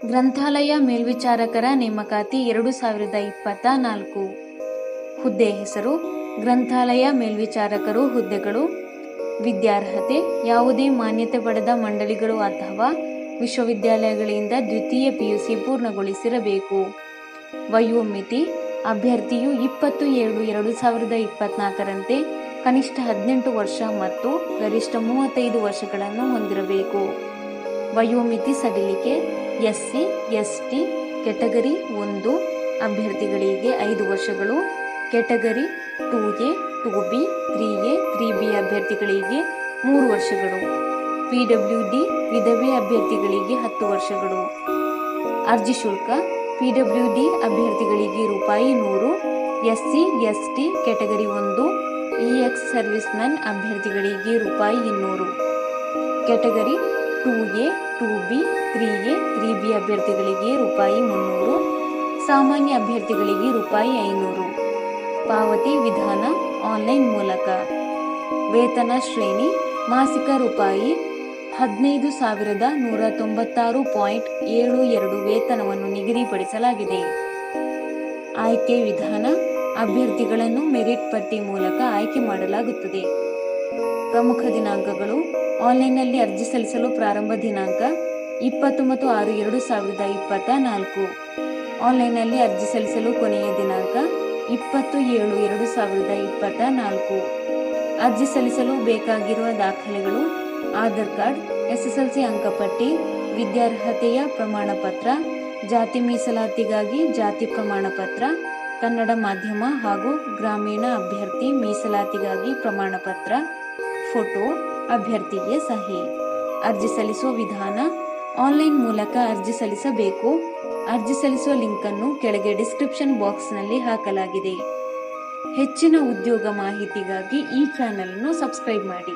ಗ್ರಂಥಾಲಯ ಮೇಲ್ವಿಚಾರಕರ ನೇಮಕಾತಿ 2024. ಹುದ್ದೆ ಹೆಸರು ಗ್ರಂಥಾಲಯ ಮೇಲ್ವಿಚಾರಕರು. ಹುದ್ದೆಗಳು: ವಿದ್ಯಾರ್ಹತೆ: ಯಾವುದೇ ಮಾನ್ಯತೆ ಪಡೆದ ಮಂಡಳಿಗಳು ಅಥವಾ ವಿಶ್ವವಿದ್ಯಾಲಯಗಳಿಂದ ದ್ವಿತೀಯ PUC ಪೂರ್ಣಗೊಳಿಸಿರಬೇಕು. ವಯೋಮಿತಿ: ಅಭ್ಯರ್ಥಿಯು 20/7/2024ರಂತೆ ಕನಿಷ್ಠ 18 ವರ್ಷ ಮತ್ತು ಗರಿಷ್ಠ 35 ವರ್ಷಗಳನ್ನು ಹೊಂದಿರಬೇಕು. ವಯೋಮಿತಿ ಸಡಿಲಿಕೆ: SC, ST ಕೆಟಗರಿ 1 ಅಭ್ಯರ್ಥಿಗಳಿಗೆ 5 ವರ್ಷಗಳು, category 2A, 2B, 3A, 3B ಅಭ್ಯರ್ಥಿಗಳಿಗೆ 3 ವರ್ಷಗಳು, PWD ವಿಧವೆ ಅಭ್ಯರ್ಥಿಗಳಿಗೆ 10 ವರ್ಷಗಳು. ಅರ್ಜಿ ಶುಲ್ಕ: PWD ಅಭ್ಯರ್ಥಿಗಳಿಗೆ ₹100, SC, ST category 1 EX servicemen ಅಭ್ಯರ್ಥಿಗಳಿಗೆ ₹200, category 2A, 2B, 3A, 3B ಅಭ್ಯರ್ಥಿಗಳಿಗೆ ₹300, ಸಾಮಾನ್ಯ ಅಭ್ಯರ್ಥಿಗಳಿಗೆ ₹500. ಪಾವತಿ ವಿಧಾನ ಆನ್ಲೈನ್ ಮೂಲಕ. ವೇತನ ಶ್ರೇಣಿ: ಮಾಸಿಕ ₹15,196.72 ವೇತನವನ್ನು ನಿಗದಿಪಡಿಸಲಾಗಿದೆ. ಆಯ್ಕೆ ವಿಧಾನ: ಅಭ್ಯರ್ಥಿಗಳನ್ನು ಮೆರಿಟ್ ಪಟ್ಟಿ ಮೂಲಕ ಆಯ್ಕೆ ಮಾಡಲಾಗುತ್ತದೆ. ಪ್ರಮುಖ ದಿನಾಂಕಗಳು: ಆನ್ಲೈನ್ನಲ್ಲಿ ಅರ್ಜಿ ಸಲ್ಲಿಸಲು ಪ್ರಾರಂಭ ದಿನಾಂಕ 20/6/2024. ಆನ್ಲೈನ್ನಲ್ಲಿ ಅರ್ಜಿ ಸಲ್ಲಿಸಲು ಕೊನೆಯ ದಿನಾಂಕ 20/7/2024. ಅರ್ಜಿ ಸಲ್ಲಿಸಲು ಬೇಕಾಗಿರುವ ದಾಖಲೆಗಳು: ಆಧಾರ್ ಕಾರ್ಡ್, SSLC ಅಂಕಪಟ್ಟಿ, ವಿದ್ಯಾರ್ಹತೆಯ ಪ್ರಮಾಣ ಪತ್ರ, ಜಾತಿ ಮೀಸಲಾತಿಗಾಗಿ ಜಾತಿ ಪ್ರಮಾಣ ಪತ್ರ, ಕನ್ನಡ ಮಾಧ್ಯಮ ಹಾಗೂ ಗ್ರಾಮೀಣ ಅಭ್ಯರ್ಥಿ ಮೀಸಲಾತಿಗಾಗಿ ಪ್ರಮಾಣ ಪತ್ರ, ಫೋಟೋ, ಅಭ್ಯರ್ಥಿಗೆ ಸಹಿ. ಅರ್ಜಿ ಸಲ್ಲಿಸುವ ವಿಧಾನ: ಆನ್ಲೈನ್ ಮೂಲಕ ಅರ್ಜಿ ಸಲ್ಲಿಸಬೇಕು. ಅರ್ಜಿ ಸಲ್ಲಿಸುವ ಲಿಂಕ್ ಅನ್ನು ಕೆಳಗೆ ಡಿಸ್ಕ್ರಿಪ್ಷನ್ ಬಾಕ್ಸ್ನಲ್ಲಿ ಹಾಕಲಾಗಿದೆ. ಹೆಚ್ಚಿನ ಉದ್ಯೋಗ ಮಾಹಿತಿಗಾಗಿ ಈ ಚಾನೆಲ್ ಅನ್ನು ಸಬ್ಸ್ಕ್ರೈಬ್ ಮಾಡಿ.